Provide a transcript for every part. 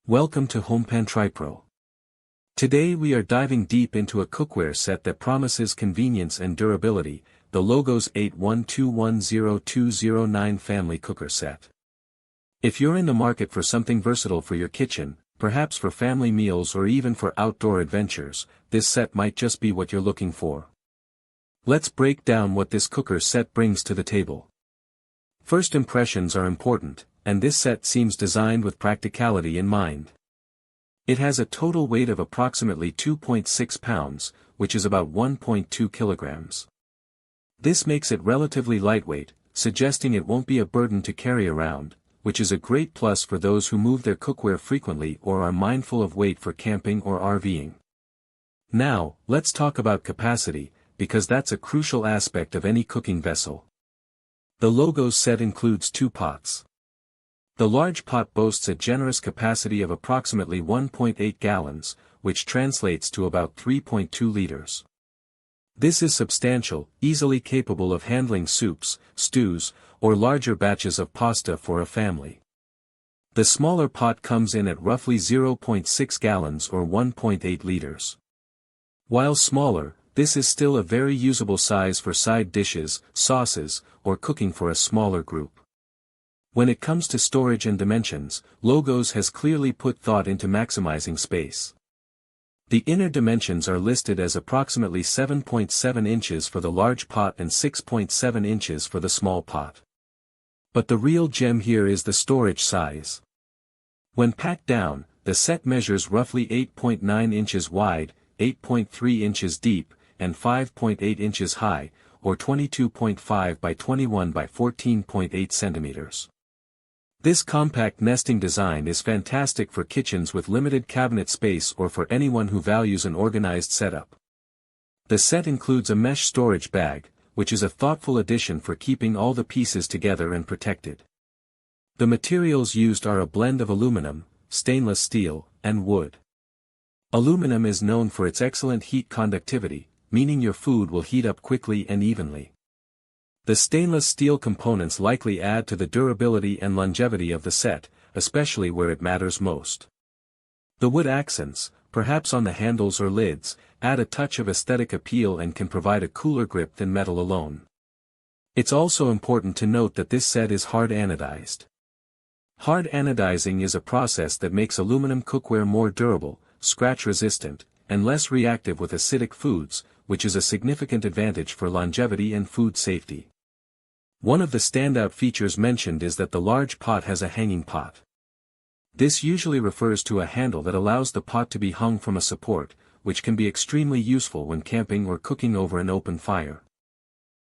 Welcome to HomePan TriPro. Today we are diving deep into a cookware set that promises convenience and durability, the Logos 812102009 Family Cooker Set. If you're in the market for something versatile for your kitchen, perhaps for family meals or even for outdoor adventures, this set might just be what you're looking for. Let's break down what this cooker set brings to the table. First impressions are important, and this set seems designed with practicality in mind. It has a total weight of approximately 2.6 pounds, which is about 1.2 kilograms. This makes it relatively lightweight, suggesting it won't be a burden to carry around, which is a great plus for those who move their cookware frequently or are mindful of weight for camping or RVing. Now, let's talk about capacity, because that's a crucial aspect of any cooking vessel. The Logos set includes two pots. The large pot boasts a generous capacity of approximately 1.8 gallons, which translates to about 3.2 liters. This is substantial, easily capable of handling soups, stews, or larger batches of pasta for a family. The smaller pot comes in at roughly 0.6 gallons or 1.8 liters. While smaller, this is still a very usable size for side dishes, sauces, or cooking for a smaller group. When it comes to storage and dimensions, Logos has clearly put thought into maximizing space. The inner dimensions are listed as approximately 7.7 inches for the large pot and 6.7 inches for the small pot. But the real gem here is the storage size. When packed down, the set measures roughly 8.9 inches wide, 8.3 inches deep, and 5.8 inches high, or 22.5 by 21 by 14.8 centimeters. This compact nesting design is fantastic for kitchens with limited cabinet space or for anyone who values an organized setup. The set includes a mesh storage bag, which is a thoughtful addition for keeping all the pieces together and protected. The materials used are a blend of aluminum, stainless steel, and wood. Aluminum is known for its excellent heat conductivity, meaning your food will heat up quickly and evenly. The stainless steel components likely add to the durability and longevity of the set, especially where it matters most. The wood accents, perhaps on the handles or lids, add a touch of aesthetic appeal and can provide a cooler grip than metal alone. It's also important to note that this set is hard anodized. Hard anodizing is a process that makes aluminum cookware more durable, scratch-resistant, and less reactive with acidic foods, which is a significant advantage for longevity and food safety. One of the standout features mentioned is that the large pot has a hanging pot. This usually refers to a handle that allows the pot to be hung from a support, which can be extremely useful when camping or cooking over an open fire.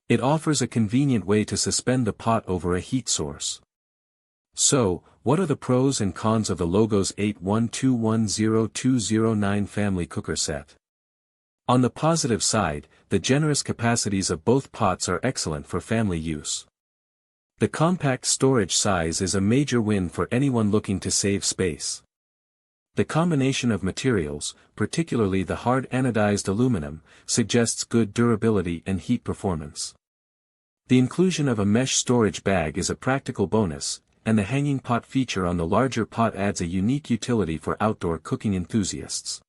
It offers a convenient way to suspend the pot over a heat source. So, what are the pros and cons of the Logos 812102009 Family Cooker Set? On the positive side, the generous capacities of both pots are excellent for family use. The compact storage size is a major win for anyone looking to save space. The combination of materials, particularly the hard anodized aluminum, suggests good durability and heat performance. The inclusion of a mesh storage bag is a practical bonus, and the hanging pot feature on the larger pot adds a unique utility for outdoor cooking enthusiasts.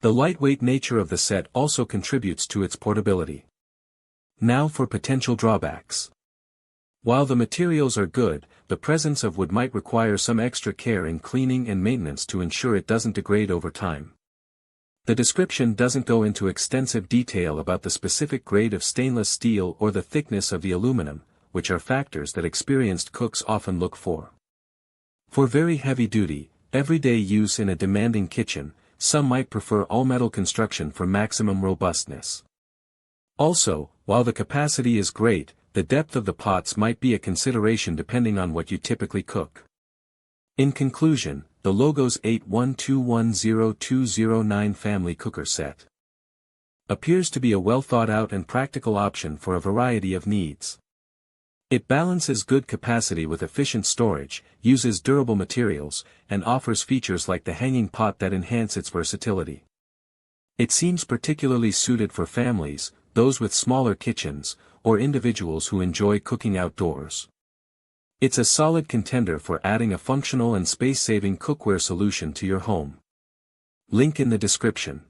The lightweight nature of the set also contributes to its portability. Now for potential drawbacks. While the materials are good, the presence of wood might require some extra care in cleaning and maintenance to ensure it doesn't degrade over time. The description doesn't go into extensive detail about the specific grade of stainless steel or the thickness of the aluminum, which are factors that experienced cooks often look for. For very heavy-duty, everyday use in a demanding kitchen, some might prefer all-metal construction for maximum robustness. Also, while the capacity is great, the depth of the pots might be a consideration depending on what you typically cook. In conclusion, the Logos 812102009 Family Cooker Set appears to be a well-thought-out and practical option for a variety of needs. It balances good capacity with efficient storage, uses durable materials, and offers features like the hanging pot that enhance its versatility. It seems particularly suited for families, those with smaller kitchens, or individuals who enjoy cooking outdoors. It's a solid contender for adding a functional and space-saving cookware solution to your home. Link in the description.